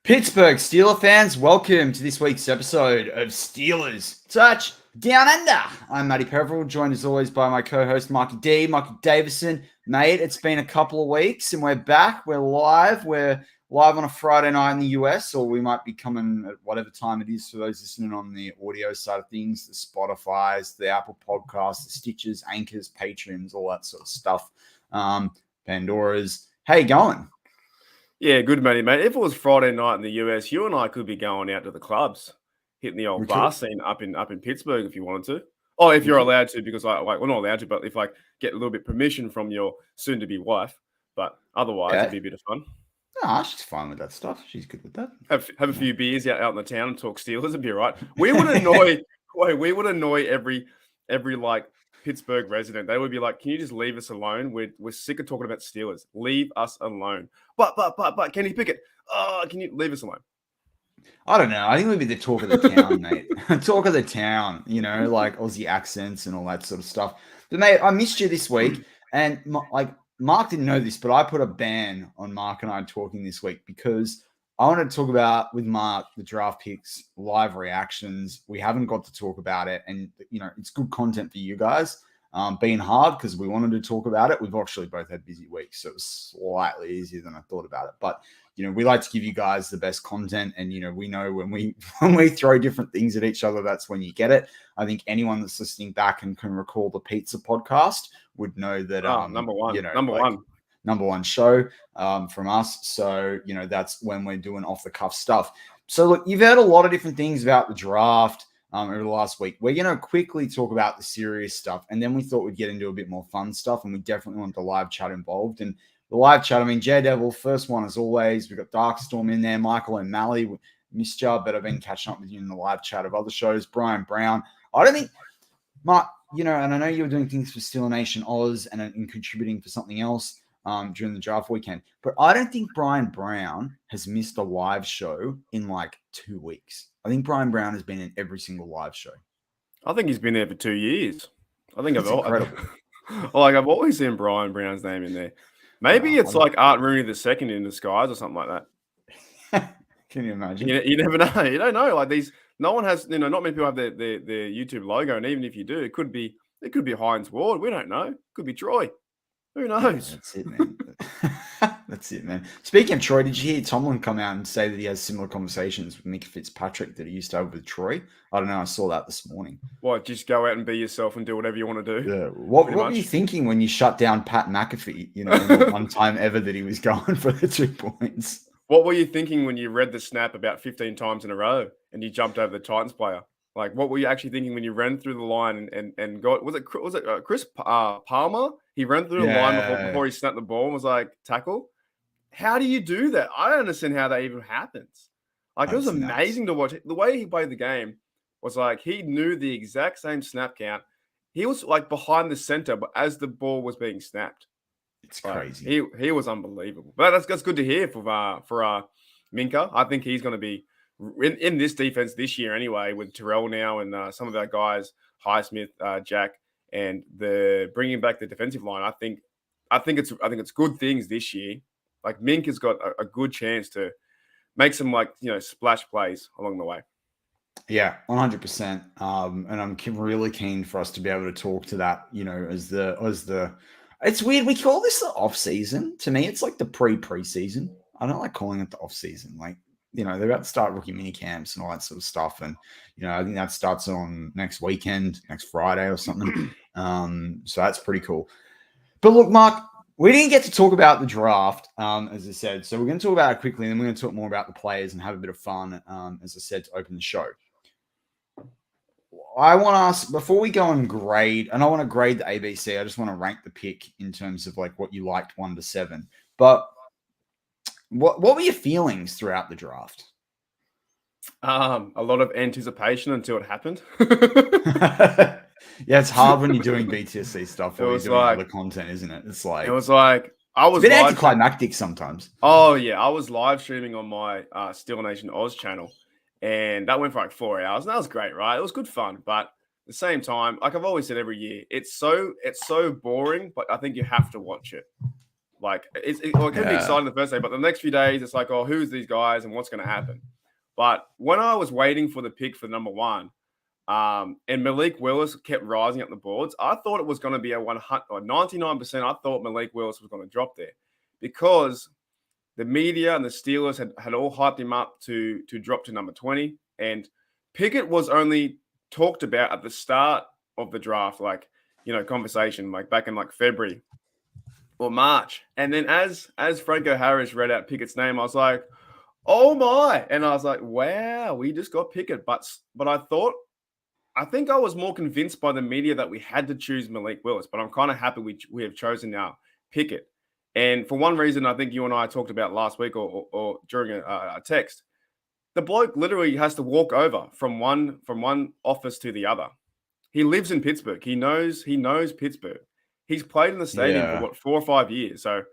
Pittsburgh Steeler fans, welcome to this week's episode of Steelers Touch Down Under. I'm Matty Peverell, joined as always by my co-host Marky D, Marky Davison. Mate, it's been a couple of weeks and we're back. We're live. We're live on a Friday night in the US, or we might be coming at whatever time it is for those listening on the audio side of things, the Spotify's, the Apple Podcasts, the Stitches, Anchors, Patreons, all that sort of stuff. Pandora's. How you going? Yeah, good, Matty, mate. If it was Friday night in the US, you and I could be going out to the clubs, hitting the old bar scene up in Pittsburgh if you wanted to. Oh, if you're allowed to, because we're not allowed to, but if get a little bit permission from your soon-to-be wife. But otherwise, it'd be a bit of fun. No, she's fine with that stuff. She's good with that. Have a few beers out in the town and talk Steelers. It'd be all right. We would annoy every Pittsburgh resident. They would be like, "Can you just leave us alone? We're sick of talking about Steelers. Leave us alone." But Kenny Pickett, can you leave us alone? I don't know. I think we'd be the talk of the town, mate. Talk of the town, like Aussie accents and all that sort of stuff. But mate, I missed you this week, and Mark didn't know this, but I put a ban on Mark and I talking this week because I wanted to talk about with Mark the draft picks, live reactions. We haven't got to talk about it, and it's good content for you guys. Being hard because we wanted to talk about it. We've actually both had busy weeks, so it was slightly easier than I thought about it. But we like to give you guys the best content, and we know when we throw different things at each other, that's when you get it. I think anyone that's listening back and can recall the pizza podcast would know that number one show from us. So that's when we're doing off the cuff stuff. So look, you've heard a lot of different things about the draft over the last week. We're going to quickly talk about the serious stuff, and then we thought we'd get into a bit more fun stuff, and we definitely want the live chat involved. And the live chat, Daredevil, first one as always. We've got Darkstorm in there, Michael O'Malley, missed you, but I've been catching up with you in the live chat of other shows. Brian Brown. I don't think, Mark, and I know you were doing things for Steeler Nation Oz and contributing for something else during the draft weekend, but I don't think Brian Brown has missed a live show in 2 weeks. I think Brian Brown has been in every single live show. I think he's been there for 2 years. I think incredible. I've always seen Brian Brown's name in there. Maybe it's like Art Rooney II in disguise or something like that. Can you imagine? You never know. You don't know. No one has. Not many people have their YouTube logo, and even if you do, it could be Heinz Ward. We don't know. It could be Troy. Who knows? That's it, man. That's it, man. Speaking of Troy, did you hear Tomlin come out and say that he has similar conversations with Mick Fitzpatrick that he used to have with Troy? I don't know. I saw that this morning. What? Just go out and be yourself and do whatever you want to do? Yeah. What were you thinking when you shut down Pat McAfee? The one time ever that he was going for the 2 points. What were you thinking when you read the snap about 15 times in a row and you jumped over the Titans player? What were you actually thinking when you ran through the line and got? Was it Chris Palmer? He ran through the line before he snapped the ball and was like, tackle. How do you do that? I don't understand how that even happens. It was amazing to watch. The way he played the game was he knew the exact same snap count. He was behind the center, but as the ball was being snapped, it's crazy. He was unbelievable. But that's good to hear for Minka. I think he's going to be in this defense this year anyway, with Terrell now and some of our guys, Highsmith, Jack, and the bringing back the defensive line. I think it's good things this year. Mink has got a good chance to make some splash plays along the way. Yeah, 100%. And I'm really keen for us to be able to talk to that. As the it's weird. We call this the off season. To me, it's like the preseason. I don't like calling it the off season. They're about to start rookie mini camps and all that sort of stuff. And, I think that starts on next weekend, next Friday or something. So that's pretty cool. But look, Mark, we didn't get to talk about the draft, as I said. So we're going to talk about it quickly, and then we're going to talk more about the players and have a bit of fun, as I said, to open the show. I want to ask, before we go and grade, and I want to grade the ABC, I just want to rank the pick in terms of what you liked 1 to 7. But what were your feelings throughout the draft? A lot of anticipation until it happened. Yeah, it's hard when you're doing BTSC stuff or you're doing other content, isn't it? It's I was a bit anticlimactic sometimes. Oh yeah, I was live streaming on my Steeler Nation Oz channel, and that went for 4 hours, and that was great, right? It was good fun, but at the same time, I've always said every year, it's so boring, but I think you have to watch it. Like it can be exciting the first day, but the next few days it's like, oh, who's these guys and what's going to happen? But when I was waiting for the pick for number one, and Malik Willis kept rising up the boards, I thought it was going to be a 100 or 99%. I thought Malik Willis was going to drop there because the media and the Steelers had all hyped him up to drop to number 20, and Pickett was only talked about at the start of the draft, like, conversation, like back in like February or March. And then as Franco Harris read out Pickett's name, I was like, oh my. And I was like, wow, we just got Pickett. But I think I was more convinced by the media that we had to choose Malik Willis, but I'm kind of happy we have chosen now Pickett. And for one reason, I think you and I talked about last week or during a text, the bloke literally has to walk over from one office to the other. He lives in Pittsburgh. He knows Pittsburgh. He's played in the stadium for 4 or 5 years. So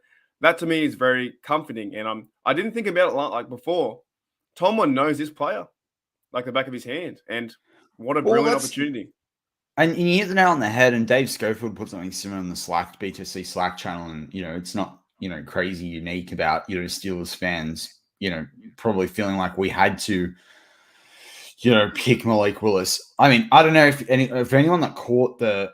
that to me is very comforting. And I didn't think about it like before. Tomlin knows this player like the back of his hand. And what a brilliant opportunity. And you hit the nail on the head, and Dave Schofield put something similar on the BTSC Slack channel. And, it's not, crazy unique about, Steelers fans, probably feeling like we had to, pick Malik Willis. I mean, I don't know if anyone that caught the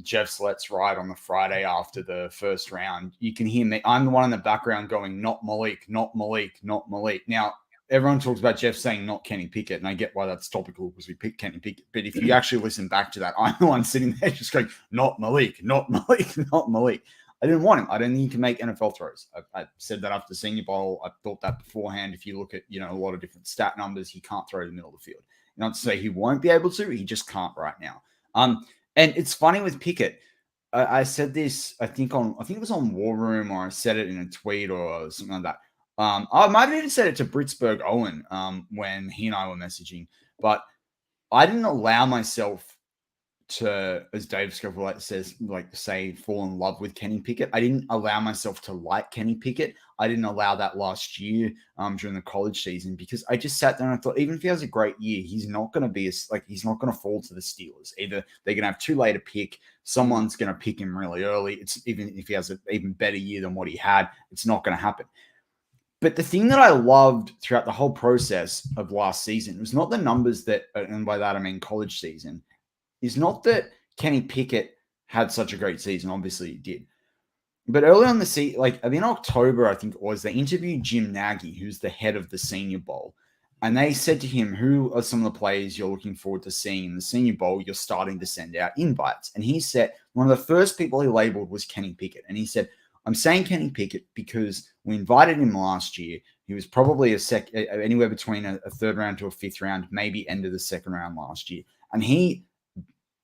Jeff's Let's Ride on the Friday after the first round, you can hear me. I'm the one in the background going, not Malik, not Malik, not Malik. Now, everyone talks about Jeff saying not Kenny Pickett, and I get why that's topical because we picked Kenny Pickett. But if you actually listen back to that, I'm the one sitting there just going, not Malik, not Malik, not Malik. I didn't want him. I don't think he can make NFL throws. I said that after the Senior Bowl. I thought that beforehand. If you look at, a lot of different stat numbers, he can't throw to the middle of the field. Not to say he won't be able to. He just can't right now. And it's funny with Pickett. I said this, I think it was on War Room, or I said it in a tweet or something like that. I might have even said it to Pittsburgh Owen when he and I were messaging, but I didn't allow myself to, as Dave Schofield say, fall in love with Kenny Pickett. I didn't allow myself to like Kenny Pickett. I didn't allow that last year during the college season, because I just sat down and I thought, even if he has a great year, he's not going to be he's not going to fall to the Steelers. Either they're going to have too late a pick, someone's going to pick him really early. It's even if he has an even better year than what he had, it's not going to happen. But the thing that I loved throughout the whole process of last season was not the numbers that, and by that I mean college season, is not that Kenny Pickett had such a great season. Obviously he did. But early on the season, like in October, I think it was, they interviewed Jim Nagy, who's the head of the Senior Bowl. And they said to him, who are some of the players you're looking forward to seeing in the Senior Bowl? You're starting to send out invites. And he said, one of the first people he labeled was Kenny Pickett. And he said, I'm saying Kenny Pickett because we invited him last year. He was probably anywhere between a third round to a fifth round, maybe end of the second round last year. And he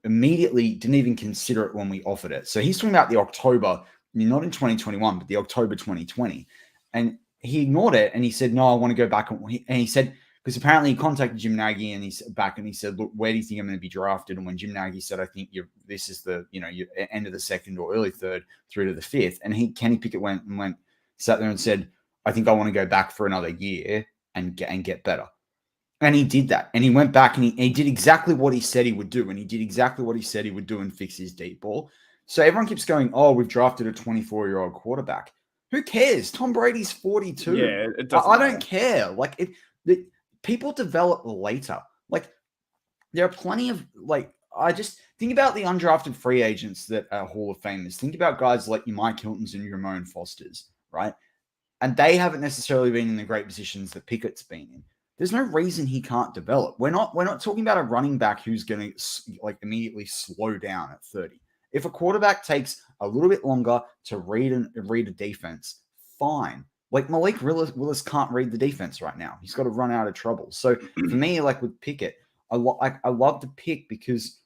immediately didn't even consider it when we offered it. So he's talking about the October, not in 2021, but the October 2020. And he ignored it. And he said, no, I want to go back. And he said, because apparently he contacted Jim Nagy and he's back and he said, look, where do you think I'm going to be drafted? And when Jim Nagy said, I think this is the, your end of the second or early third through to the fifth. And Kenny Pickett sat there and said, I think I want to go back for another year and get better. And he did that. And he went back and he did exactly what he said he would do. And he did exactly what he said he would do and fix his deep ball. So everyone keeps going, oh, we've drafted a 24-year-old quarterback. Who cares? Tom Brady's 42. Yeah, it doesn't I don't care. Like people develop later. Like there are plenty of I just think about the undrafted free agents that are Hall of Famers. Think about guys like your Mike Hiltons and your Ramon Fosters, right? And they haven't necessarily been in the great positions that Pickett's been in. There's no reason he can't develop. We're not talking about a running back who's going to immediately slow down at 30. If a quarterback takes a little bit longer to read a defense, fine. Like Malik Willis can't read the defense right now. He's got to run out of trouble. So for me, like with Pickett, I love the pick because,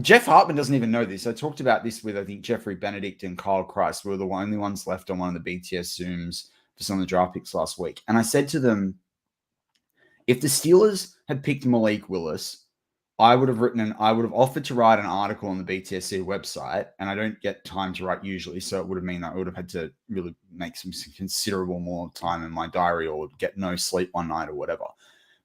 Jeff Hartman doesn't even know this. I talked about this with, I think, Jeffrey Benedict and Kyle Christ were the only ones left on one of the BTS Zooms for some of the draft picks last week. And I said to them, if the Steelers had picked Malik Willis, I would have offered to write an article on the BTSC website, and I don't get time to write usually, so it would have meant I would have had to really make some considerable more time in my diary or get no sleep one night or whatever.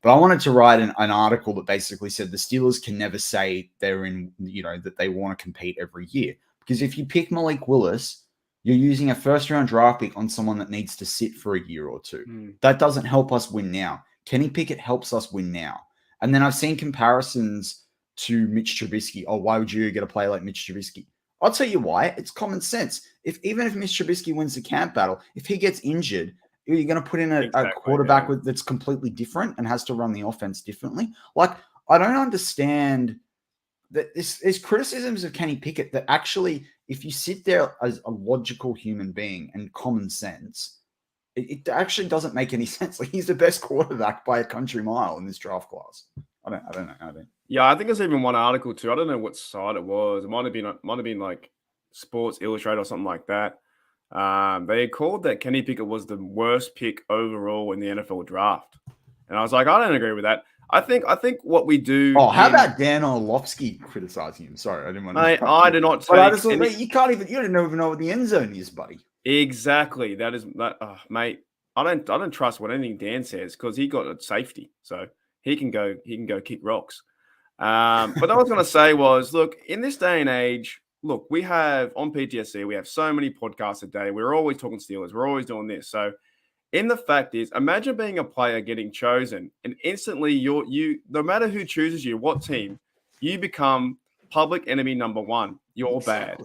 But I wanted to write an article that basically said the Steelers can never say they're in, that they want to compete every year, Because if you pick Malik Willis, you're using a first-round draft pick on someone that needs to sit for a year or two. That doesn't help us win now. Kenny Pickett helps us win now. And then I've seen comparisons to Mitch Trubisky. Oh, why would you get a player like Mitch Trubisky? I'll tell you why. It's common sense. Even if Mitch Trubisky wins the camp battle, if he gets injured, you're going to put in a quarterback that's completely different and has to run the offense differently. Like, I don't understand that there's criticisms of Kenny Pickett that actually, if you sit there as a logical human being and common sense, it actually doesn't make any sense. Like, he's the best quarterback by a country mile in this draft class. I don't know. Yeah, I think there's even one article too. I don't know what site it was. It might have been like Sports Illustrated or something like that. They called that Kenny Pickett was the worst pick overall in the NFL draft, and I was like, I don't agree with that. I think what we do. Oh, how about Dan Orlovsky criticizing him? Sorry, I didn't want to. I did not. But I just thought, you can't even. You don't even know what the end zone is, buddy. Exactly. That is, mate. I don't trust what anything Dan says because he got a safety, so he can go kick rocks. But what I was going to say was, look, in this day and age, look, we have on PTSC, we have so many podcasts a day. We're always talking Steelers. We're always doing this. So, in the fact is, imagine being a player getting chosen, and instantly you no matter who chooses you, what team, you become public enemy number one. You're bad.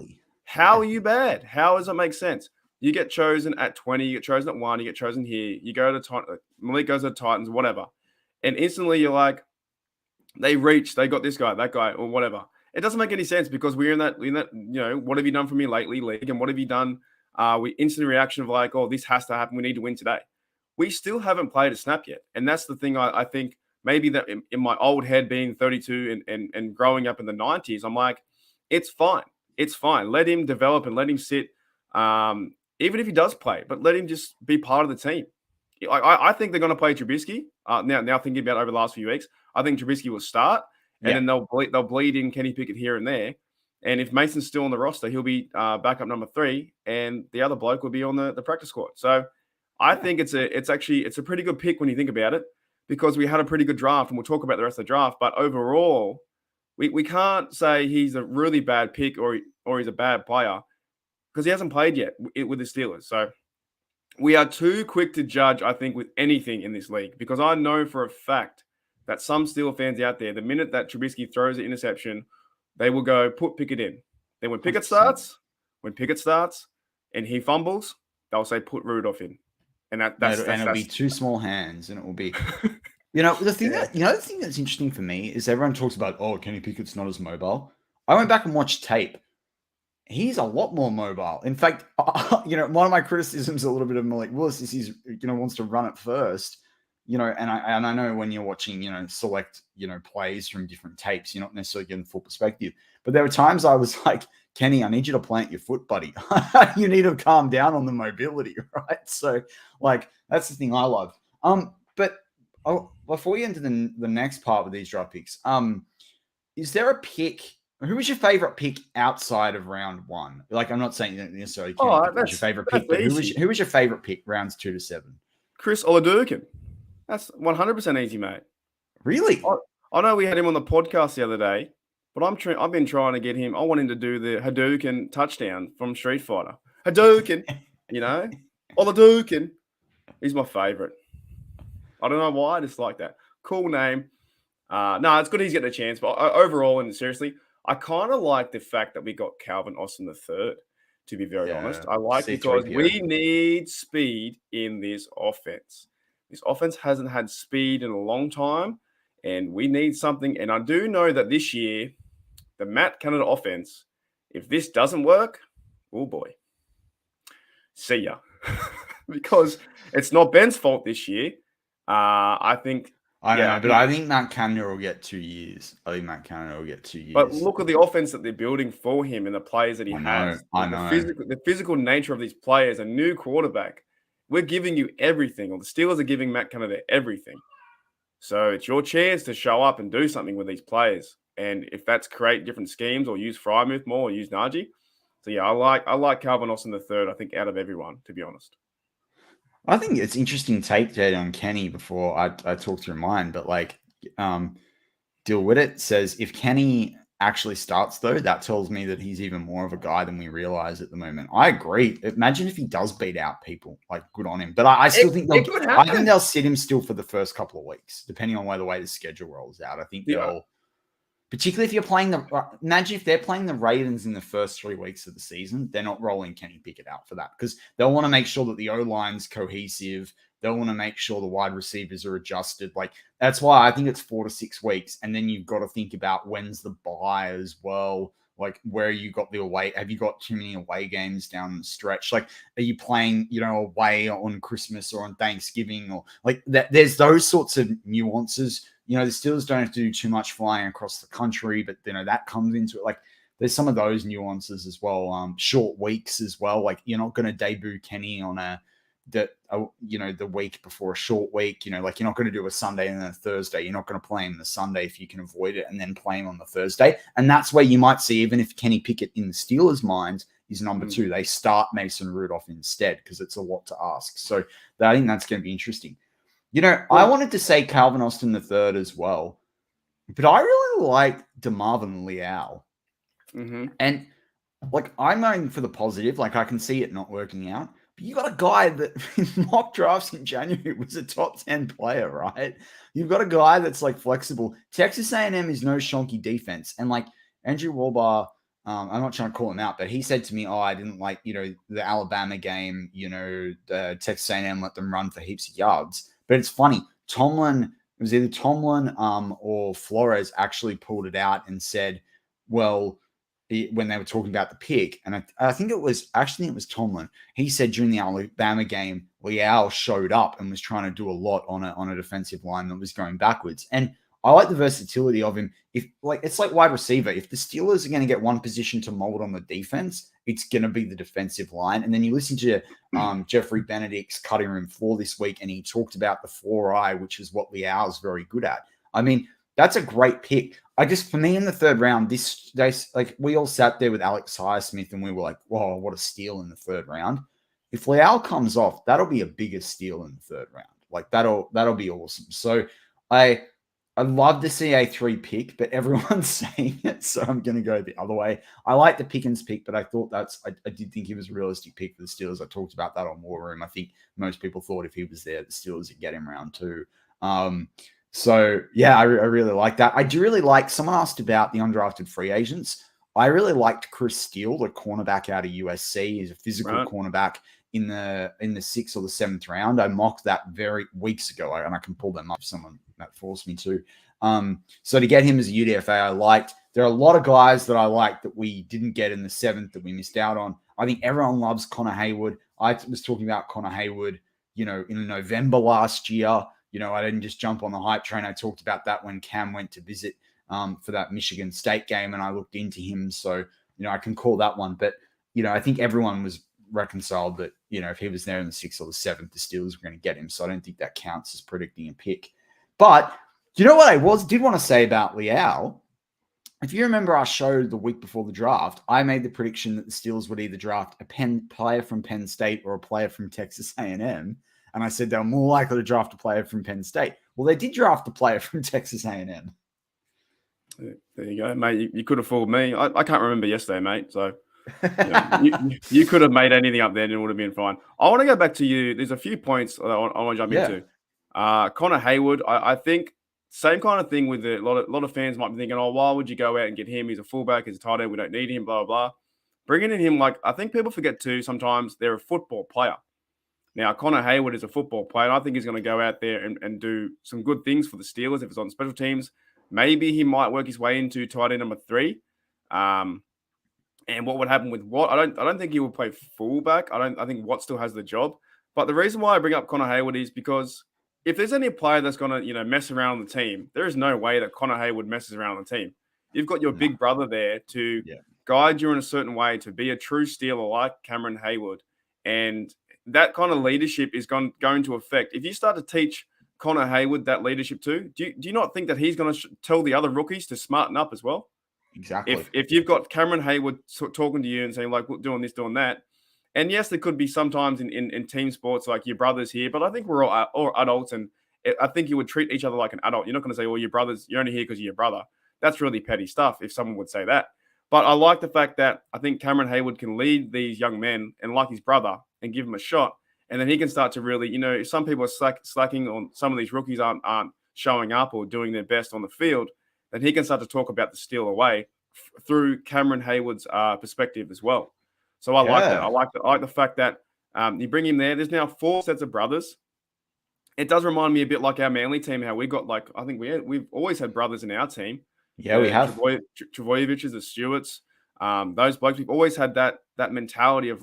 How are you bad? How does it make sense? You get chosen at 20, you get chosen at 1, you get chosen here, you go to Malik goes to the Titans, whatever. And instantly you're like, they got this guy, that guy, or whatever. It doesn't make any sense because we're in that, what have you done for me lately, league? And what have you done? We instant reaction of like, oh, this has to happen. We need to win today. We still haven't played a snap yet. And that's the thing I think maybe that in my old head being 32 and growing up in the 90s, I'm like, it's fine. It's fine. Let him develop and let him sit. Even if he does play, but let him just be part of the team. I think they're going to play Trubisky. Now thinking about it over the last few weeks, I think Trubisky will start, and then they'll bleed in Kenny Pickett here and there. And if Mason's still on the roster, he'll be backup number 3, and the other bloke will be on the practice squad. So I think it's a pretty good pick when you think about it, because we had a pretty good draft, and we'll talk about the rest of the draft. But overall, we can't say he's a really bad pick or he's a bad player, because he hasn't played yet with the Steelers. So we are too quick to judge, I think, with anything in this league, because I know for a fact that some Steelers fans out there, the minute that Trubisky throws an interception, they will go, put Pickett in. Then when Pickett starts and he fumbles, they'll say, put Rudolph in. And it'll be two small hands, and it will be... the thing that's interesting for me is everyone talks about, oh, Kenny Pickett's not as mobile. I went back and watched tape. He's a lot more mobile. In fact, one of my criticisms a little bit of Malik Willis is he's, wants to run it first, and I know when you're watching, select, plays from different tapes, you're not necessarily getting full perspective. But there were times I was like, Kenny, I need you to plant your foot, buddy. You need to calm down on the mobility, right? So, that's the thing I love. But before you enter the next part with these draft picks, is there a pick? Who was your favorite pick outside of round 1? Like, I'm not saying necessarily was your favorite pick, but who was your favorite pick rounds 2 to 7? Chris Oladurkin. That's 100% easy, mate. Really? I know we had him on the podcast the other day, but I've been trying to get him. I want him to do the Hadouken touchdown from Street Fighter. Hadouken, Oladurkin. He's my favorite. I don't know why. I just like that. Cool name. No, it's good he's getting a chance. But overall, and seriously, I kind of like the fact that we got Calvin Austin III, to be very honest. I like it because we need speed in this offense. This offense hasn't had speed in a long time, and we need something. And I do know that this year, the Matt Canada offense, if this doesn't work, oh boy, see ya. Because it's not Ben's fault this year. I think... I know, but I think Matt Canada will get 2 years. But look at the offense that they're building for him and the players that he has. I know. The physical nature of these players, a new quarterback. We're giving you everything, or the Steelers are giving Matt Canada everything. So it's your chance to show up and do something with these players. And if that's create different schemes or use Frymouth more or use Najee. So yeah, I like Calvin Austin III, I think, out of everyone, to be honest. I think it's interesting take there on Kenny before I talk through mine, but Dill Widdett says if Kenny actually starts, though, that tells me that he's even more of a guy than we realize at the moment. I agree. Imagine if he does beat out people. Like, good on him. But I still think they'll sit him still for the first couple of weeks, depending on the way the schedule rolls out. I think they'll. Particularly if you're playing imagine if they're playing the Ravens in the first 3 weeks of the season, they're not rolling Kenny Pickett out for that because they'll want to make sure that the O-line's cohesive. They'll want to make sure the wide receivers are adjusted. Like, that's why I think it's 4 to 6 weeks. And then you've got to think about when's the bye as well. Like, where you got the away, have you got too many away games down the stretch? Like, are you playing, away on Christmas or on Thanksgiving or like that? There's those sorts of nuances. The Steelers don't have to do too much flying across the country, but that comes into it. Like, there's some of those nuances as well. Short weeks as well. Like, you're not going to debut Kenny on the week before a short week. Like, you're not going to do a Sunday and then a Thursday. You're not going to play him the Sunday if you can avoid it, and then play him on the Thursday. And that's where you might see, even if Kenny Pickett in the Steelers' mind is number 2, they start Mason Rudolph instead because it's a lot to ask. So I think that's going to be interesting. I wanted to say Calvin Austin III as well, but I really like DeMarvin Leal. Mm-hmm. And, like, I'm going for the positive. Like, I can see it not working out. But you got a guy that in mock drafts in January was a top 10 player, right? You've got a guy that's, like, flexible. Texas A&M is no shonky defense. And, like, Andrew Walbar, I'm not trying to call him out, but he said to me, I didn't like, the Alabama game, the Texas A&M let them run for heaps of yards. But it's funny. It was either Tomlin or Flores actually pulled it out and said, well, when they were talking about the pick, and I think it was Tomlin. He said during the Alabama game, Leal showed up and was trying to do a lot on a defensive line that was going backwards. And I like the versatility of him. It's like wide receiver. If the Steelers are going to get one position to mold on the defense, it's going to be the defensive line. And then you listen to Jeffrey Benedict's cutting room floor this week, and he talked about the 4-eye, which is what Leal is very good at. I mean, that's a great pick. For me in the third round, we all sat there with Alex Highsmith and we were like, whoa, what a steal in the third round. If Leal comes off, that'll be a bigger steal in the third round. Like, that'll be awesome. So I'd love to see a 3 pick, but everyone's saying it, so I'm going to go the other way. I like the Pickens pick, but I thought I did think he was a realistic pick for the Steelers. I talked about that on War Room. I think most people thought if he was there, the Steelers would get him round 2. So, yeah, I really like that. I do really like, someone asked about the undrafted free agents. I really liked Chris Steele, the cornerback out of USC. He's a physical cornerback in the 6th or the 7th round. I mocked that weeks ago, and I can pull them up if someone that forced me to. So to get him as a UDFA, I liked. There are a lot of guys that I like that we didn't get in the 7th that we missed out on. I think everyone loves Connor Haywood. I was talking about Connor Haywood, in November last year. I didn't just jump on the hype train. I talked about that when Cam went to visit for that Michigan State game, and I looked into him. So, I can call that one. But, I think everyone was reconciled that, if he was there in the 6th or the 7th, the Steelers were going to get him. So I don't think that counts as predicting a pick. But do you know what I did want to say about Leal? If you remember our show the week before the draft, I made the prediction that the Steelers would either draft a player from Penn State or a player from Texas A&M. And I said they were more likely to draft a player from Penn State. Well, they did draft a player from Texas A&M. There you go, mate. You could have fooled me. I can't remember yesterday, mate. So you could have made anything up there and it would have been fine. I want to go back to you. There's a few points I want to jump into. Connor Haywood, I think same kind of thing with a lot of fans might be thinking, oh, why would you go out and get him? He's a fullback. He's a tight end. We don't need him, blah, blah, blah. Bringing in him, I think people forget too, sometimes they're a football player. Now, Connor Haywood is a football player, and I think he's going to go out there and do some good things for the Steelers if it's on special teams. Maybe he might work his way into tight end number 3. And what would happen with Watt? I don't think he will play fullback. I think Watt still has the job. But the reason why I bring up Connor Haywood is because if there's any player that's going to mess around on the team, there is no way that Connor Haywood messes around on the team. You've got your big brother there to guide you in a certain way, to be a true Steeler like Cameron Haywood. And that kind of leadership is going to affect. If you start to teach Connor Haywood that leadership too, do you not think that he's going to tell the other rookies to smarten up as well? Exactly. If you've got Cameron Haywood talking to you and saying, like, doing this, doing that, and yes, there could be sometimes in team sports, like your brother's here, but I think we're all adults, and I think you would treat each other like an adult. You're not going to say, well, your brother's, you're only here because you're your brother. That's really petty stuff, if someone would say that. But I like the fact that I think Cameron Hayward can lead these young men and like his brother and give him a shot. And then he can start to really, if some people are slacking on some of these rookies aren't showing up or doing their best on the field, then he can start to talk about the steal away through Cameron Hayward's perspective as well. So I like that. I like the fact that you bring him there. There's now 4 sets of brothers. It does remind me a bit like our Manly team, how we got I think we've always had brothers in our team. Yeah, we have. Travojeviches, the Stewarts, those blokes. We've always had that mentality of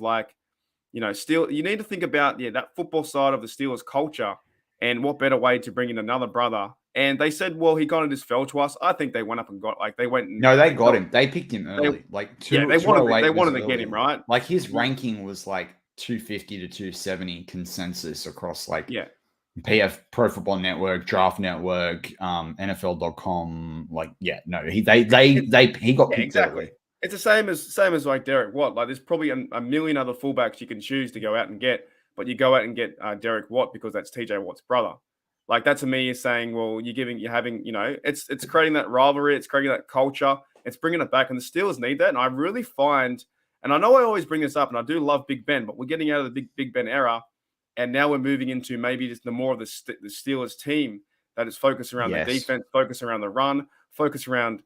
Steel. You need to think about that football side of the Steelers culture, and what better way to bring in another brother. And they said, well, he kind of just fell to us. I think they went up and got they went. And, no, they got him. They picked him early. They wanted to get him right. Like his ranking was 250 to 270 consensus across PF Pro Football Network, Draft Network, NFL.com. He got picked early. It's the same as Derek Watt. There's probably a million other fullbacks you can choose to go out and get, but you go out and get Derek Watt because that's TJ Watt's brother. That to me is saying, well, it's creating that rivalry, it's creating that culture, it's bringing it back, and the Steelers need that. And I really find, and I know I always bring this up, and I do love Big Ben, but we're getting out of the Big Ben era, and now we're moving into maybe just the more of the Steelers team that is focused around the defense, focused around the run, focused around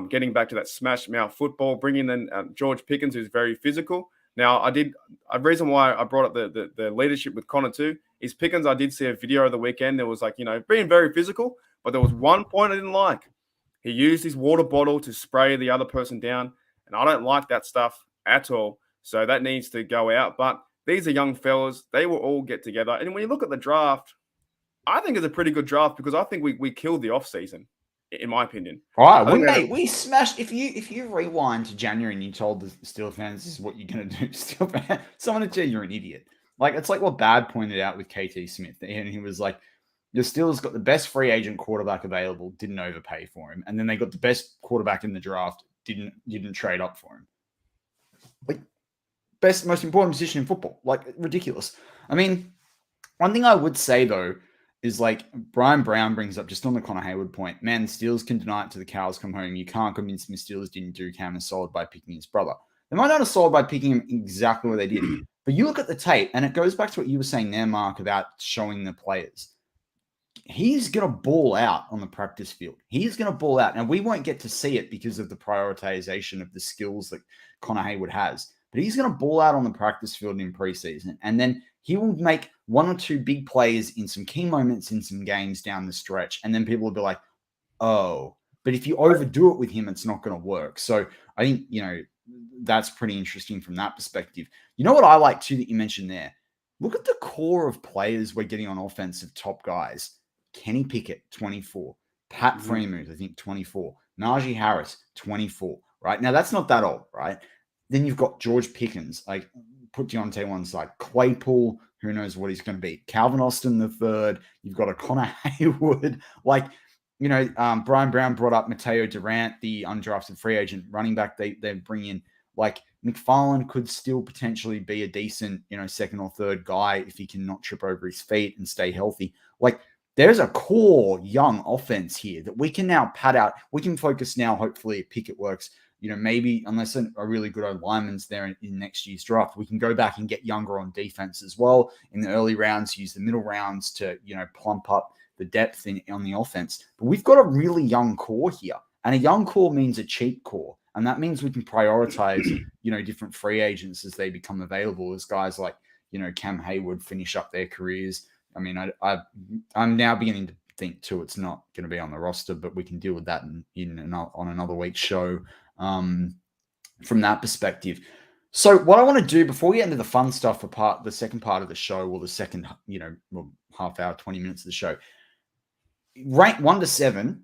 getting back to that smash mouth football, bringing in George Pickens, who's very physical. Now, a reason why I brought up the leadership with Connor too is Pickens. I did see a video of the weekend. There was being very physical, but there was one point I didn't like. He used his water bottle to spray the other person down, and I don't like that stuff at all. So that needs to go out. But these are young fellas. They will all get together. And when you look at the draft, I think it's a pretty good draft because I think we killed the offseason. In my opinion. All right, we smashed. If you rewind to January and you told the Steelers fans this is what you're going to do, Steelers fans, someone would tell you you're an idiot. It's like what Bad pointed out with KT Smith, and he was like, the Steelers got the best free agent quarterback available, didn't overpay for him, and then they got the best quarterback in the draft, didn't trade up for him. Best, most important position in football, ridiculous. I mean, one thing I would say though is Brian Brown brings up just on the Connor Hayward point, man, the Steelers can deny it to the cows come home. You can't convince me Steelers didn't do Cam a solid by picking his brother. They might not have solid by picking him exactly what they did. But you look at the tape, and it goes back to what you were saying there, Mark, about showing the players. He's going to ball out on the practice field. He's going to ball out. And we won't get to see it because of the prioritization of the skills that Connor Hayward has. But he's going to ball out on the practice field in preseason. And then he will make 1 or 2 big plays in some key moments in some games down the stretch. And then people will be like, oh, but if you overdo it with him, it's not going to work. So I think, that's pretty interesting from that perspective. You know what I like too that you mentioned there? Look at the core of players we're getting on offensive top guys. Kenny Pickett, 24. Pat Freiermuth, I think 24. Najee Harris, 24. Right? Now, that's not that old, right? Then you've got George Pickens. Put Deontay one side. Claypool, who knows what he's going to be. Calvin Austin the third. You've got a Connor Hayward. Brian Brown brought up Mateo Durant, the undrafted free agent running back. They bring in McFarland could still potentially be a decent, second or third guy if he can not trip over his feet and stay healthy. There's a core young offense here that we can now pad out. We can focus now, hopefully, if Pickett works. Maybe unless a really good old lineman's there in next year's draft, we can go back and get younger on defense as well in the early rounds, use the middle rounds to, plump up the depth on the offense. But we've got a really young core here. And a young core means a cheap core. And that means we can prioritize, different free agents as they become available, as guys like, Cam Hayward finish up their careers. I mean, I'm now beginning to think too, it's not going to be on the roster, but we can deal with that on another week's show from that perspective. So what I want to do before we get into the fun stuff for the second part of the show, or the second, half hour, 20 minutes of the show, rank 1 to 7,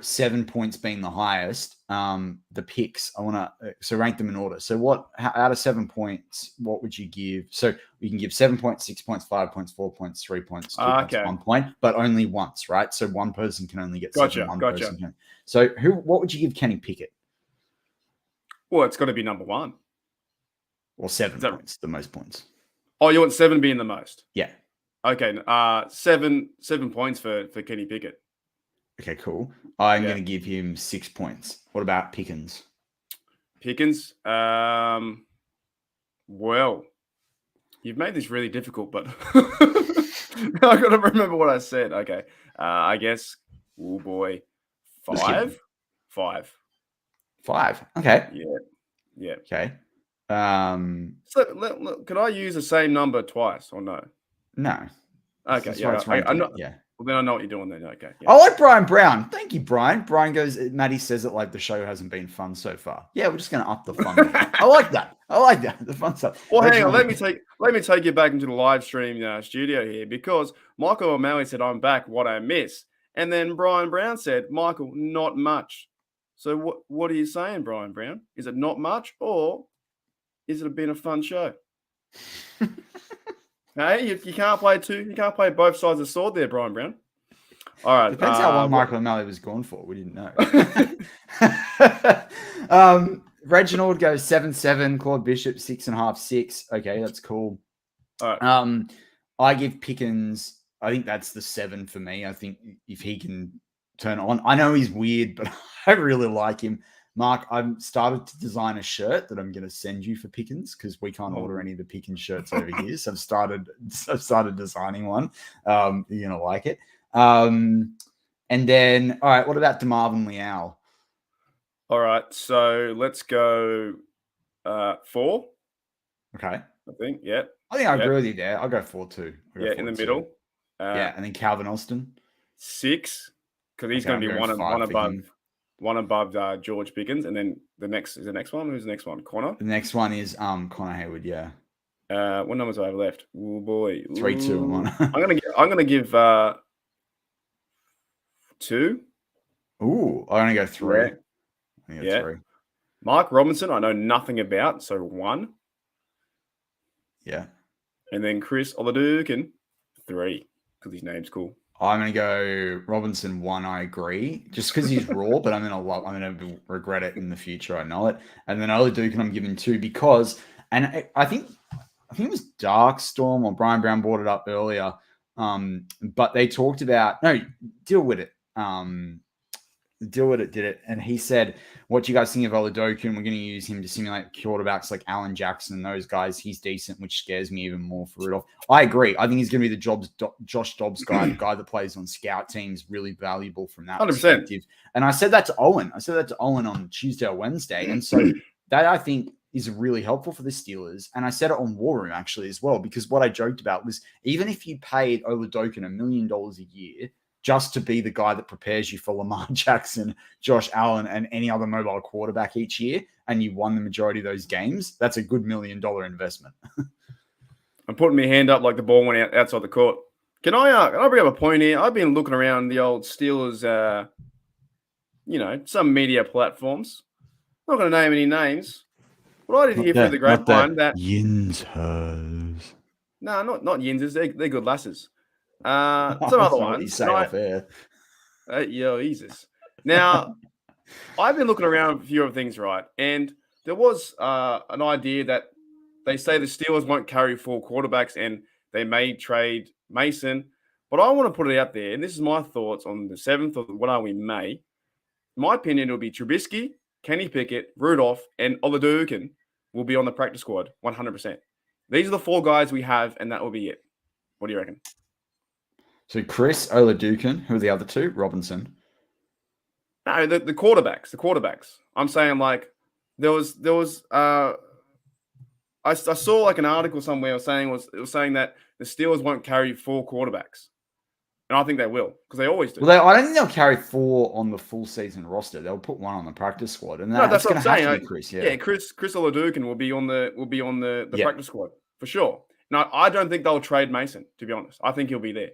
7 points being the highest, the picks, I want to, rank them in order. So out of 7 points, what would you give? So we can give 7 points, 6 points, 5 points, 4 points, 3 points, 2 points, 1 point, but only once, right? So one person can only get 7. Person can. So what would you give Kenny Pickett? Well, it's got to be number 1. Or 7 points, the most points. Oh, you want 7 being the most? Yeah. Okay. 7 points for Kenny Pickett. Okay, cool. I'm Yeah. going to give him 6 points. What about Pickens? Pickens. Well, you've made this really difficult, but I've got to remember what I said. Okay. I guess, oh boy, Just give him 5. 5. Okay. Yeah. Okay. So, look, could I use the same number twice or no? No. Okay. That's why it's ranked I'm not. yeah. Well, then I know what you're doing then. Okay. Yeah. I like Brian Brown. Thank you, Brian. Brian goes, Matty says it like the show hasn't been fun so far. Yeah, we're just going to up the fun. I like that. The fun stuff. Well, hang on. Let me take you back into the live stream studio here, because Michael O'Malley said, "I'm back. What I miss," and then Brian Brown said, "Michael, not much." So what are you saying, Brian Brown? Is it not much, or is it been a fun show? Hey, you can't play two. You can't play both sides of the sword there, Brian Brown. All right. Depends how long Michael O'Malley was gone for. We didn't know. Reginald goes 7-7. Claude Bishop 6.5, 6. Okay, that's cool. All right. I give Pickens. I think that's the 7 for me. I think if he can turn on, I know he's weird, but I really like him. Mark, I've started to design a shirt that I'm going to send you for Pickens, because we can't order any of the Pickens shirts over here. So I've started designing one. You're going to like it. And then, all right, what about DeMarvin Leal? All right, so let's go 4. Okay. I think, yeah. I think I agree with you there. I'll go 4 too. In the middle. And then Calvin Austin. 6, because he's going to be one above George Pickens, and then the next one. Who's the next one? Connor. The next one is Connor Hayward. Yeah. What numbers do I have left? Oh boy, 3, 2, and 1. I'm gonna give 2. Ooh, I'm gonna go 3. Yeah. I think that's 3. Mark Robinson, I know nothing about, so 1. Yeah. And then Chris Oladukin, 3, because his name's cool. I'm gonna go Robinson 1. I agree, just because he's raw, but I'm gonna regret it in the future. I know it. And then Oladukin, I'm giving 2 because, and I think it was Darkstorm or Brian Brown brought it up earlier. But they talked about Deal With It. Deal With It did it, and he said, "What do you guys think of Oladokin? We're going to use him to simulate quarterbacks like Alan Jackson and those guys. He's decent, which scares me even more for Rudolph." I agree. I think he's going to be the Josh Dobbs guy, the guy that plays on scout teams, really valuable from that 100%. perspective. And I said that to Owen. On Tuesday or Wednesday, and so that I think is really helpful for the Steelers. And I said it on War Room actually as well, because what I joked about was, even if you paid Oladokin $1 million a year just to be the guy that prepares you for Lamar Jackson, Josh Allen, and any other mobile quarterback each year, and you won the majority of those games, that's a good $1 million investment. I'm putting my hand up like the ball went out outside the court. Can I bring up a point here? I've been looking around the old Steelers, some media platforms. I'm not going to name any names. But I did hear through the grapevine that Yins has. No, not Yinzers. They're good lasses. Some other ones. You say off air. Yo, Jesus. Now, I've been looking around a few other things, right? And there was an idea that they say the Steelers won't carry 4 quarterbacks and they may trade Mason. But I want to put it out there, and this is my thoughts on the 7th of May. In my opinion, it'll be Trubisky, Kenny Pickett, Rudolph, and Oladukin will be on the practice squad 100%. These are the 4 guys we have, and that will be it. What do you reckon? So Chris, Oladukin, who are the other 2? Robinson. No, the quarterbacks. The quarterbacks. I'm saying, like, there was I saw like an article somewhere it was saying that the Steelers won't carry 4 quarterbacks. And I think they will, because they always do. Well, I don't think they'll carry 4 on the full season roster. They'll put 1 on the practice squad, and that's what I'm saying. Chris, Chris Oladukin will be on the practice squad for sure. No, I don't think they'll trade Mason. To be honest, I think he'll be there.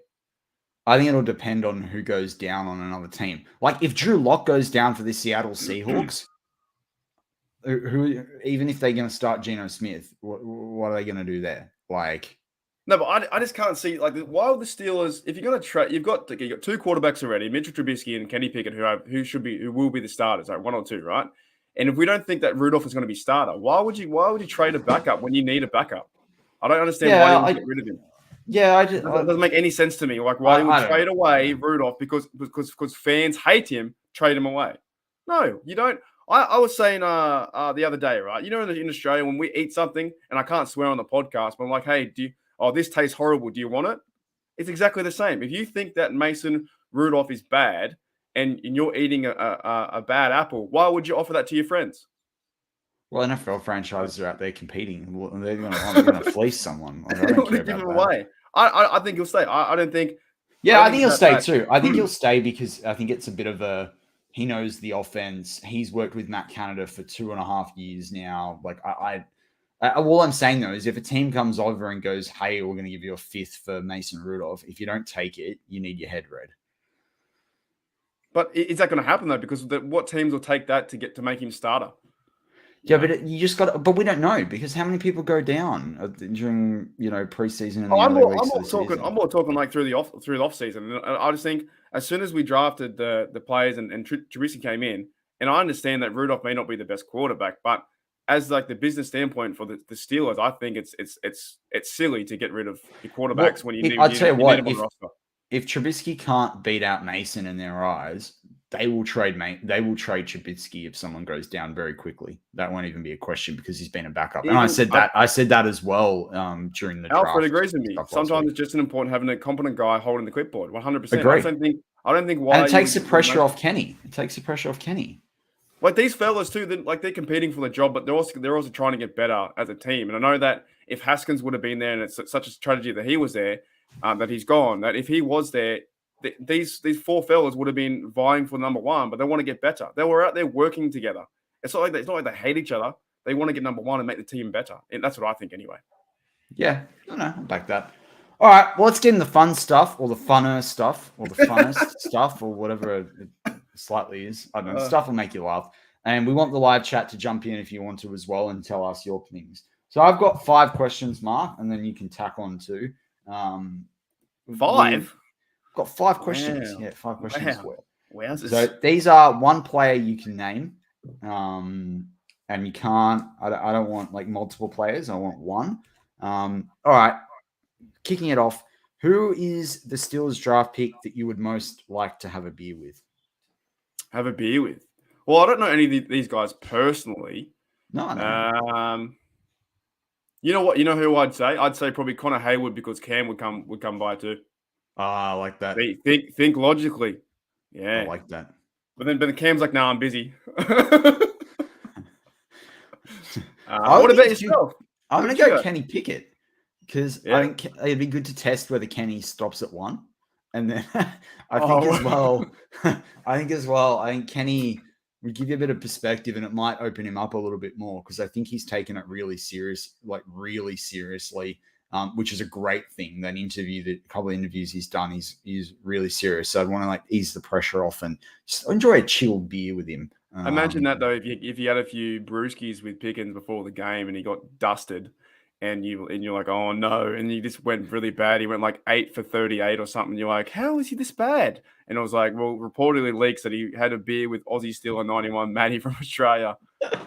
I think it'll depend on who goes down on another team. Like if Drew Lock goes down for the Seattle Seahawks, who even if they're going to start Geno Smith, what are they going to do there? Like. No, but I just can't see, like, why would the Steelers, if you're going to trade, you've got 2 quarterbacks already, Mitchell Trubisky and Kenny Pickett, who will be the starters, like 1 or 2, right? And if we don't think that Rudolph is going to be starter, why would you trade a backup when you need a backup? I don't understand why you want to get rid of him. Yeah, It doesn't make any sense to me. Like, why he would trade away Rudolph because fans hate him, trade him away. No, you don't. I was saying the other day, right? You know, in Australia, when we eat something, and I can't swear on the podcast, but I'm like, hey, this tastes horrible. Do you want it? It's exactly the same. If you think that Mason Rudolph is bad and you're eating a bad apple, why would you offer that to your friends? Well, NFL franchises are out there competing. They're going to fleece someone. Like, I don't care give about him that. away. I think he'll stay. I don't think. Yeah, I think he'll stay too. I think he'll stay because I think it's a bit of he knows the offense. He's worked with Matt Canada for 2.5 years now. Like all I'm saying though is if a team comes over and goes, "Hey, we're going to give you a 5th for Mason Rudolph," if you don't take it, you need your head read. But is that going to happen though? Because what teams will take that to make him starter? Yeah, but you just got. But we don't know because how many people go down during preseason and I'm more talking like through the off season. And I just think as soon as we drafted the players and Trubisky came in, and I understand that Rudolph may not be the best quarterback, but as like the business standpoint for the Steelers, I think it's silly to get rid of your quarterbacks when you need them on the roster. If Trubisky can't beat out Mason in their eyes, they will trade Trubisky if someone goes down very quickly. That won't even be a question because he's been a backup. And I said that as well during the draft. Alfred agrees with me. Sometimes it's just important having a competent guy holding the clipboard. 100%. I don't think why. And it takes the pressure off Kenny. Like these fellas too, they're competing for the job, but they're also trying to get better as a team. And I know that if Haskins would have been there, and it's such a tragedy that he was there, that he's gone, that if he was there, these 4 fellas would have been vying for number 1, but they want to get better. They were out there working together. It's not like they hate each other. They want to get number 1 and make the team better. And that's what I think anyway. Yeah, I know. I'll back that. All right, well, let's get in the fun stuff, or the funner stuff, or the funnest stuff, or whatever it slightly is. I don't know. Stuff will make you laugh. And we want the live chat to jump in if you want to as well and tell us your things. So I've got 5 questions, Mark, and then you can tack on 2. 5? Got 5 questions. Wow. Yeah, 5 questions. Wow. So these are one player you can name, and you can't. I don't want like multiple players. I want one. All right. Kicking it off. Who is the Steelers draft pick that you would most like to have a beer with? Have a beer with? Well, I don't know any of these guys personally. No. You know what? You know who I'd say? I'd say probably Connor Hayward because Cam would come by too. I like that. Think logically. Yeah. I like that. But then Cam's like, "No, I'm busy." What about yourself? I'm going to go Kenny Pickett because I think it'd be good to test whether Kenny stops at 1. And then I think Kenny would give you a bit of perspective and it might open him up a little bit more because I think he's taken it really seriously, which is a great thing. A couple of interviews he's done, he's really serious. So I'd want to like ease the pressure off and just enjoy a chilled beer with him. Imagine that though, if you had a few brewskis with Pickens before the game and he got dusted, and you're like, oh no, and he just went really bad. He went like 8 for 38 or something. You're like, how is he this bad? And I was like, well, reportedly leaks that he had a beer with Aussie Steeler 91 Matty from Australia.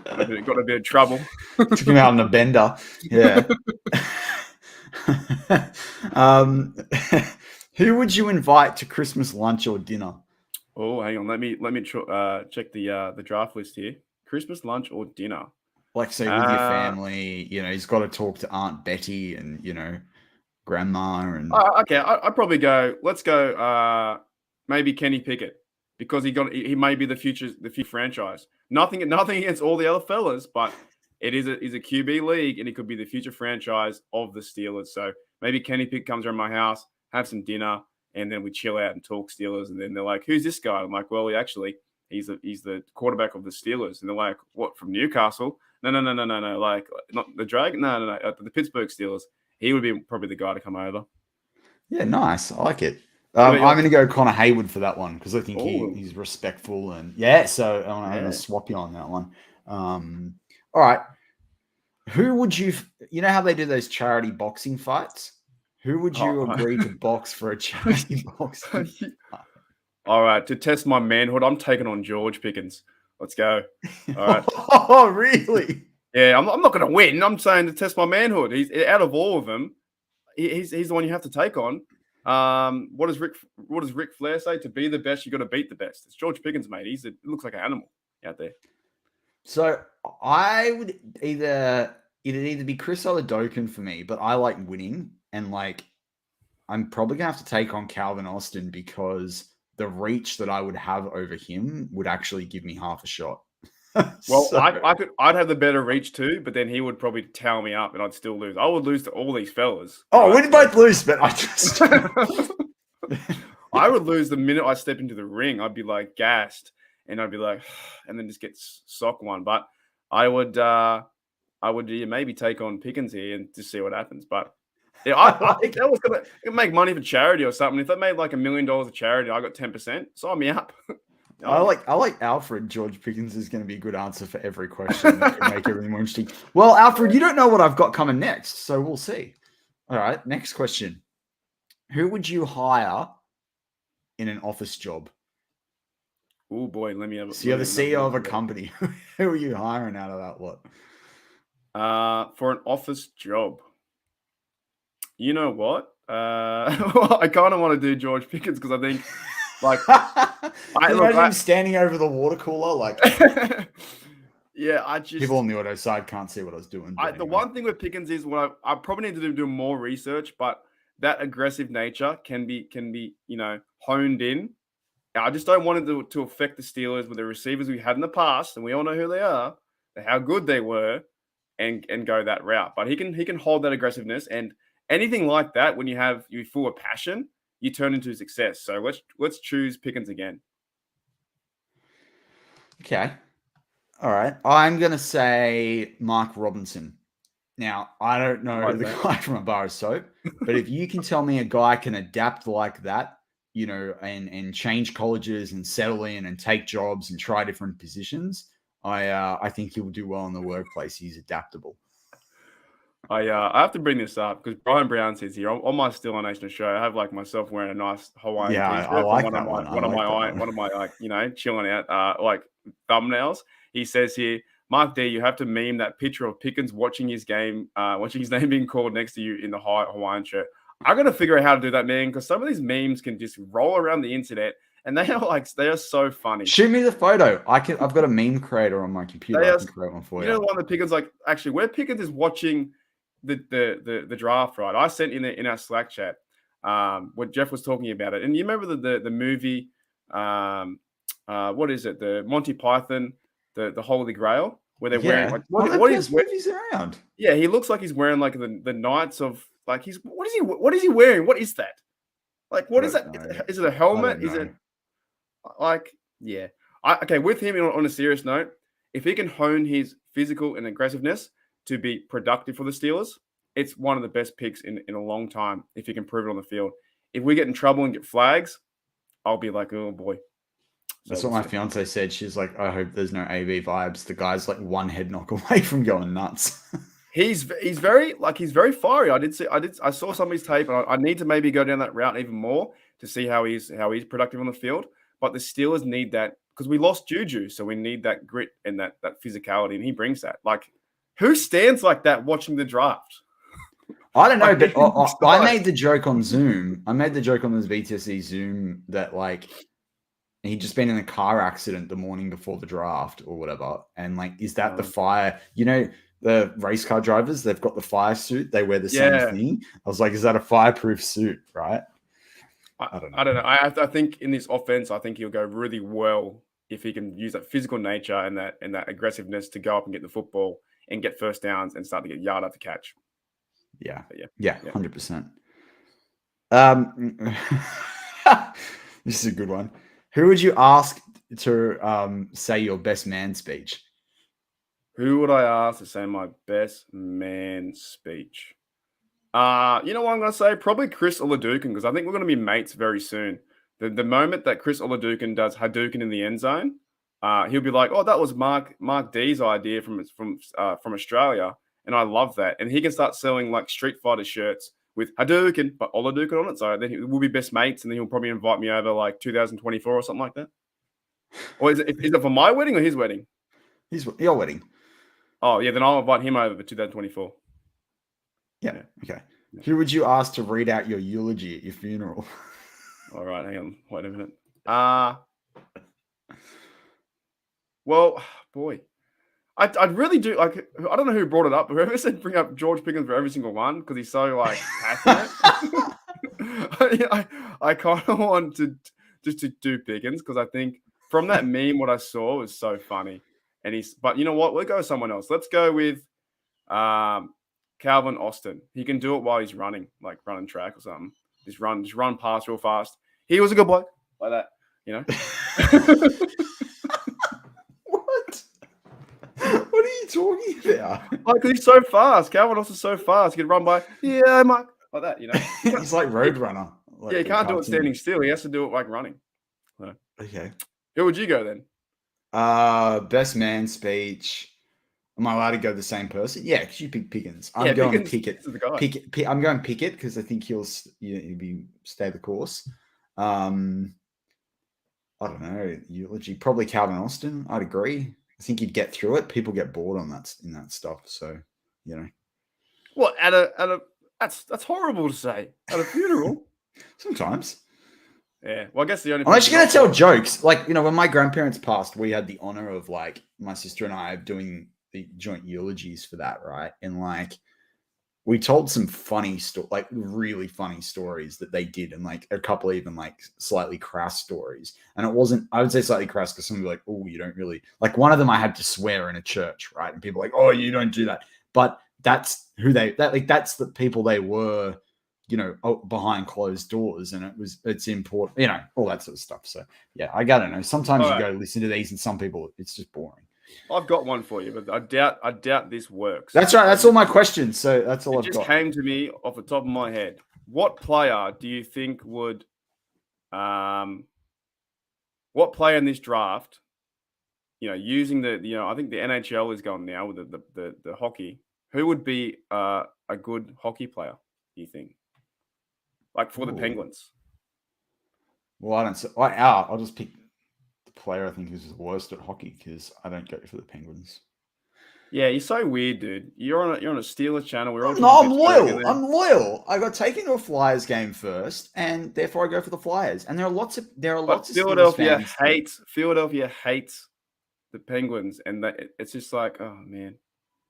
Got a bit of trouble. Took him out on a bender. Yeah. Who would you invite to Christmas lunch or dinner? Oh, hang on. Let me check the draft list here. Christmas lunch or dinner. Like, say, with your family, he's got to talk to Aunt Betty and, Grandma. And okay, I'd probably go, let's go maybe Kenny Pickett because he may be the future franchise. Nothing against all the other fellas, but he's a QB league and he could be the future franchise of the Steelers. So maybe Kenny Pickett comes around my house, have some dinner, and then we chill out and talk Steelers. And then they're like, who's this guy? I'm like, well, he's the quarterback of the Steelers. And they're like, what, from Newcastle? No. Like, not the Dragon? No. The Pittsburgh Steelers. He would be probably the guy to come over. Yeah, nice. I like it. I'm going to go Connor Hayward for that one because I think he's respectful. And so I'm going to swap you on that one. All right. Who would you know how they do those charity boxing fights? Who would you agree to box for a charity boxing fight? All right. To test my manhood, I'm taking on George Pickens. Let's go. All right. Oh, really? Yeah, I'm not going to win. I'm saying to test my manhood. He's out of all of them. he's the one you have to take on. What does Ric Flair say? To be the best, you got to beat the best. It's George Pickens, mate. It looks like an animal out there. So I would it'd either be Chris Oladokun for me, but I like winning, and like I'm probably gonna have to take on Calvin Austin because the reach that I would have over him would actually give me half a shot. Well, I'd have the better reach too, but then he would probably towel me up and I'd still lose. I would lose to all these fellas. Oh, right? We'd both lose, but I just I would lose the minute I step into the ring. I'd be like gassed and I'd be like, and then just get sock one. But I would maybe take on Pickens here and just see what happens. But yeah, I think that was gonna make money for charity or something. If they made like $1 million of charity, I got 10%. Sign me up. I like Alfred. George Pickens is going to be a good answer for every question that can make everything more interesting. Well, Alfred, you don't know what I've got coming next, so we'll see. All right, next question. Who would you hire in an office job? Oh boy, let me have. So you're the CEO of a company. Who are you hiring out of that lot? For an office job. You know what? I kind of want to do George Pickens because I think, like, imagine him standing over the water cooler, like. Yeah, people on the auto side can't see what I was doing. Anyway. The one thing with Pickens is what I probably need to do more research, but that aggressive nature can be honed in. I just don't want it to affect the Steelers with the receivers we had in the past, and we all know who they are, how good they were, and go that route. But he can hold that aggressiveness, and anything like that when you're full of passion, you turn into success. So let's choose Pickens again. Okay. All right. I'm gonna say Mark Robinson. Now, I don't know the guy from a bar of soap, but if you can tell me a guy can adapt like that, and change colleges and settle in and take jobs and try different positions, I think he'll do well in the workplace. He's adaptable. I have to bring this up because Brian Brown says here on my Still on Nation show, I have like myself wearing a nice Hawaiian t-shirt. I like that one. One of my chilling out like thumbnails. He says here, Mark D, you have to meme that picture of Pickens watching his name, watching his name being called next to you in the Hawaiian shirt. I'm gonna figure out how to do that, man, because some of these memes can just roll around the internet, and they are so funny. Shoot me the photo. I've got a meme creator on my computer. I can create one for you. You know the one that Pickens actually where Pickens is watching the draft, right? I sent in our Slack chat what Jeff was talking about it, and you remember the movie, what is it? The Monty Python, the Holy Grail, where they're wearing like what is movies around? Yeah, he looks like he's wearing like the Knights of like what is he wearing? What is that? Like what is that? Is it a helmet? Is it like yeah? Okay, with him on a serious note, if he can hone his physical and aggressiveness to be productive for the Steelers, it's one of the best picks in a long time if he can prove it on the field. If we get in trouble and get flags, I'll be like, oh boy. That's what my fiance said. She's like, I hope there's no AB vibes. The guy's like one head knock away from going nuts. He's very fiery. I saw some of his tape, and I need to maybe go down that route even more to see how he's productive on the field. But the Steelers need that because we lost Juju, so we need that grit and that physicality, and he brings that. Like, who stands like that watching the draft? I don't know, but I made the joke on Zoom. I made the joke on this BTSC Zoom that like he'd just been in a car accident the morning before the draft or whatever. And like, is that the fire? The race car drivers, they've got the fire suit. They wear the same thing. I was like, is that a fireproof suit, right? I don't know. I think in this offense, I think he'll go really well if he can use that physical nature and that aggressiveness to go up and get the football and get first downs and start to get yard after catch. Yeah, 100%. This is a good one. Who would you ask to say your best man speech? Who would I ask to say my best man speech? You know what I'm going to say? Probably Chris Oladokun, because I think we're going to be mates very soon. The moment that Chris Oladokun does Hadouken in the end zone, he'll be like, "Oh, that was Mark D's idea from Australia," and I love that. And he can start selling like Street Fighter shirts with Hadouken, but Oladokun on it. So then we'll be best mates, and then he'll probably invite me over like 2024 or something like that. Or is it for my wedding or his wedding? Your wedding. Oh yeah, then I'll invite him over for 2024. Yeah. Okay. Who would you ask to read out your eulogy at your funeral? All right, hang on. Wait a minute. Well, boy, I'd really do like. I don't know who brought it up, but whoever said bring up George Pickens for every single one because he's so like passionate. I kind of want to just to do Pickens because I think from that meme what I saw was so funny, but you know what? We'll go with someone else. Let's go with Calvin Austin. He can do it while he's running, like running track or something. Just run past real fast. He was a good bloke like that, you know. What? What are you talking about? Like, because he's so fast. Calvin Austin's so fast. He can run by, yeah, Mike, like that, you know. He's like Roadrunner. Like Yeah, he can't do it standing still. He has to do it like running. So, okay. who would you go then? Best man speech. Am I allowed to go the same person? Yeah, because you pick Pickens. I'm going Pickens Pickett. is the guy. I'm going Pickett because I think he'll stay the course. I don't know, eulogy. Probably Calvin Austin. I'd agree. I think you'd get through it. People get bored on that stuff. So, you know. What that's horrible to say at a funeral. Sometimes. Yeah. Well, I guess the only. Unless you're gonna tell jokes, like when my grandparents passed, we had the honor of like my sister and I doing the joint eulogies for that, right? And like we told some funny like really funny stories that they did, and like a couple even like slightly crass stories. And it wasn't, I would say slightly crass because some people like, oh, you don't really like. One of them I had to swear in a church, right? And people were like, oh, you don't do that. But that's who that's the people they were, behind closed doors, and it's important, all that sort of stuff. So yeah, I gotta know. Sometimes you go listen to these, and some people it's just boring. I've got one for you, but I doubt this works. That's right. That's all my questions. So that's all I've got. It just came to me off the top of my head. What player do you think would, what player in this draft, using I think the NHL is going now with the hockey. Who would be a good hockey player, do you think? Like for the Penguins? Well, I don't. I'll just pick the player I think is the worst at hockey because I don't go for the Penguins. Yeah, you're so weird, dude. You're on a Steelers channel. We're all I'm loyal. I'm loyal. I got taken to a Flyers game first, and therefore I go for the Flyers. And there are lots of Philadelphia hates the Penguins, and it's just like, oh man.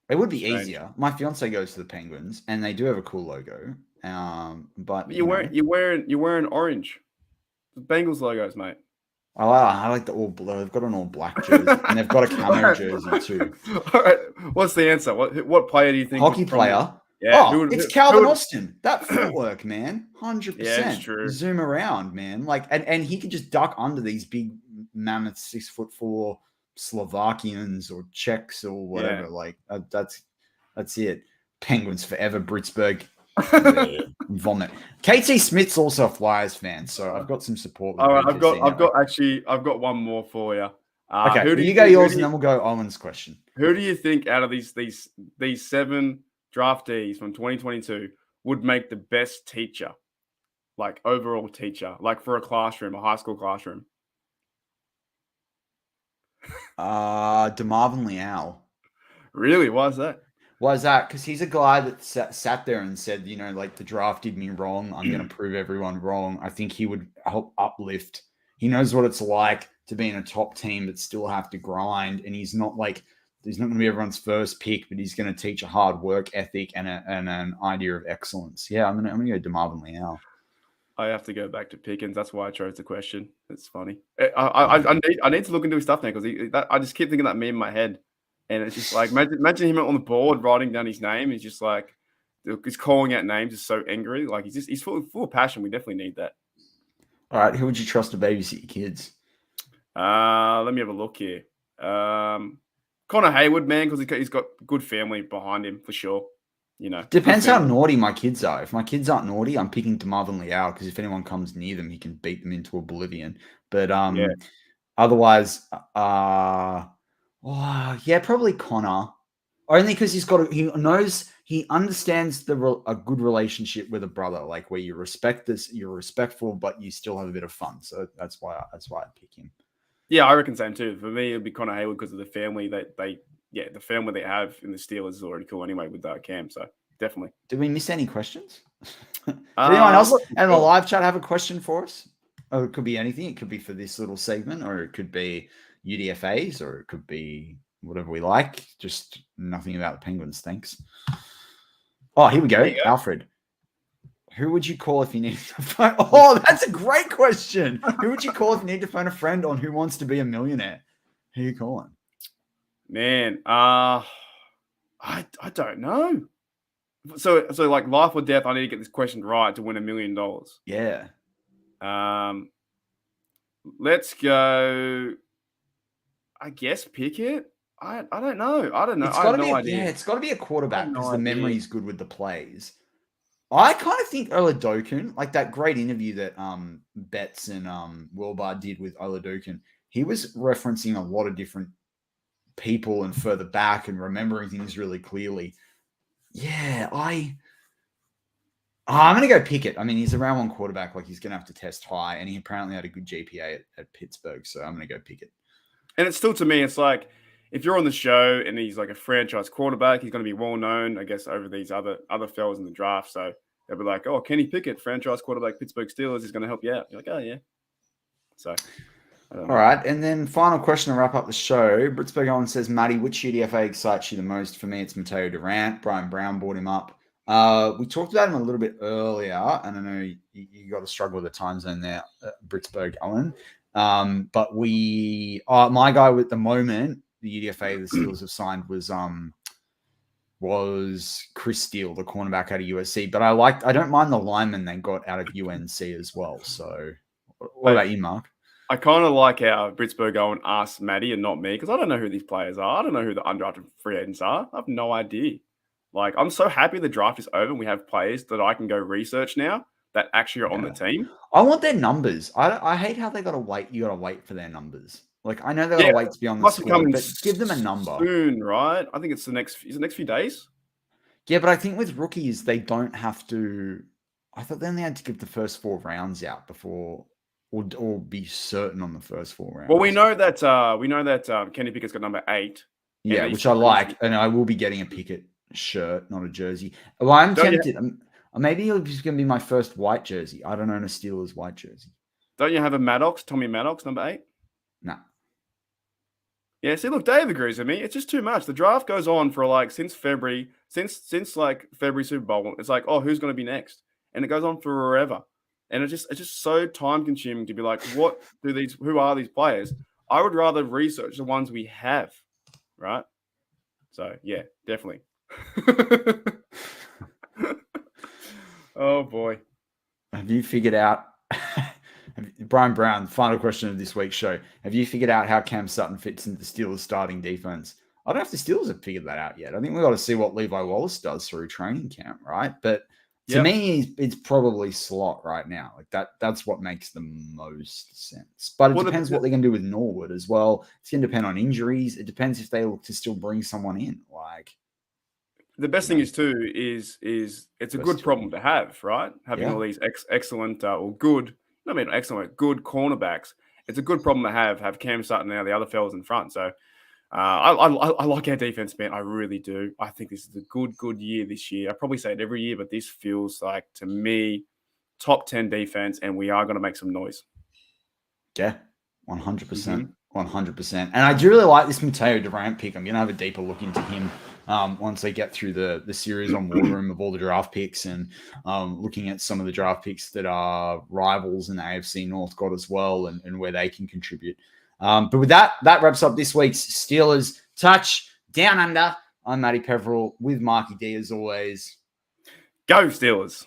It would be easier. My fiance goes to the Penguins, and they do have a cool logo. But you're wearing orange. The Bengals logos, mate. I like the all blue. They've got an all black jersey, and they've got a camo jersey too. All right, what's the answer? What player do you think? Hockey player. Yeah, it's Calvin Austin. That footwork, man, 100%. Yeah, it's true. Zoom around, man. Like, and he can just duck under these big mammoth 6'4" Slovakians or Czechs or whatever. Yeah. Like that's it. Penguins forever. Pittsburgh. Vomit. KT Smith's also a Flyers fan, so I've got some support. All right, I've got one more for you. Okay, you go yours, and then we'll go Owen's question. Who do you think out of these 7 draftees from 2022 would make the best teacher, like overall teacher, like for a high school classroom? DeMarvin Leal. Really? Why is that? Why is that? Because he's a guy that sat there and said, like the draft did me wrong. I'm going to prove everyone wrong. I think he would help uplift. He knows what it's like to be in a top team but still have to grind. And he's not going to be everyone's first pick, but he's going to teach a hard work ethic and an idea of excellence. Yeah, I'm going to go DeMarvin Leal. I have to go back to Pickens. That's why I chose the question. It's funny. I need to look into his stuff now because I just keep thinking that meme in my head. And it's just like, imagine him on the board writing down his name. He's just like, he's calling out names. He's so angry. Like he's full of passion. We definitely need that. All right. Who would you trust to babysit your kids? Let me have a look here. Connor Hayward, man, because he's got good family behind him for sure. Depends how naughty my kids are. If my kids aren't naughty, I'm picking DeMarvin Leal because if anyone comes near them, he can beat them into oblivion. But otherwise, probably Connor. Only because he understands a good relationship with a brother, like where you respect this, you're respectful, but you still have a bit of fun. So that's why I pick him. Yeah, I reckon same too. For me, it'd be Connor Hayward because of the family the family they have in the Steelers is already cool anyway with Cam. So definitely. Did we miss any questions? Did anyone else in the sure. live chat have a question for us? Oh, it could be anything. It could be for this little segment, or it could be UDFAs, or it could be whatever we like. Just nothing about the Penguins, thanks. Oh, here we go. Alfred. Who would you call if you need to phone? Oh, that's a great question. Who would you call if you need to phone a friend on Who Wants to Be a Millionaire? Who are you calling? Man, I don't know. So like life or death, I need to get this question right to win $1 million. Yeah. Let's go. I guess Pickett. I don't know. I don't know. It's I got have to be no idea. it's got to be a quarterback because no the idea. memory is good with the plays. I kind of think Oladokun, like that great interview that Betts and Wilbar did with Oladokun, he was referencing a lot of different people and further back and remembering things really clearly. Yeah, I'm going to go Pickett. I mean, he's a round one quarterback. Like, he's going to have to test high, and he apparently had a good GPA at Pittsburgh, so I'm going to go Pickett. And it's still, to me, it's like, if you're on the show and he's like a franchise quarterback, he's going to be well known, I guess, over these other fellas in the draft. So they'll be like, oh, Kenny Pickett, franchise quarterback, Pittsburgh Steelers, is going to help you out. You're like, oh, yeah. So, all right. And then final question to wrap up the show. Britsburg Owen says, Matty, which UDFA excites you the most? For me, it's Matteo Durant. Brian Brown brought him up. We talked about him a little bit earlier, and I know you got to struggle with the time zone there, Britsburg Owen. But my guy with the moment, the UDFA the Steelers have signed was Chris Steele, the cornerback out of USC. But I don't mind the lineman they got out of UNC as well. So what about you, Mark? I kind of like how Britsburg Owen asked Matty and not me, because I don't know who these players are. I don't know who the undrafted free agents are. I have no idea. Like, I'm so happy the draft is over and we have players that I can go research now that actually are on the team. I want their numbers. I hate how they got to wait. You got to wait for their numbers. Like, I know they got to wait to be on the squad, but give them a number soon, right? I think it's the next few days. Yeah, but I think with rookies they don't have to. I thought they only had to give the first 4 rounds out before, or be certain on the first 4 rounds. Well, we know that Kenny Pickett's got number 8. Yeah, which I like, and I will be getting a Pickett shirt, not a jersey. Well, I'm tempted. Maybe it's going to be my first white jersey. I don't own a Steelers white jersey. Don't you have a Tommy Maddox, number 8? No. Yeah, see, look, Dave agrees with me. It's just too much. The draft goes on for like since February Super Bowl. It's like, oh, who's going to be next? And it goes on forever. And it's just so time consuming to be like, who are these players? I would rather research the ones we have, right? So yeah, definitely. Oh boy. Have you figured out Brian Brown, final question of this week's show. Have you figured out how Cam Sutton fits into the Steelers starting defense? I don't know if the Steelers have figured that out yet. I think we've got to see what Levi Wallace does through training camp, right? But to me, it's probably slot right now. Like that's what makes the most sense. But it depends what they're going to do with Norwood as well. It's going to depend on injuries. It depends if they look to still bring someone in. Like, the best thing is too is it's a good problem to have, right? Having all these excellent or good. I mean, excellent, good cornerbacks. It's a good problem to have Cam Sutton now, the other fellas in front. So I like our defense, man. I really do. I think this is a good year this year. I probably say it every year, but this feels like, to me, top 10 defense, and we are going to make some noise. Yeah, 100%. 100%. And I do really like this Matteo Durant pick. I'm going to have a deeper look into him once they get through the series on War Room of all the draft picks, and looking at some of the draft picks that are rivals in the AFC North got as well, and where they can contribute. But with that wraps up this week's Steelers Touch Down Under. I'm Matty Peverell with Marky D as always. Go Steelers.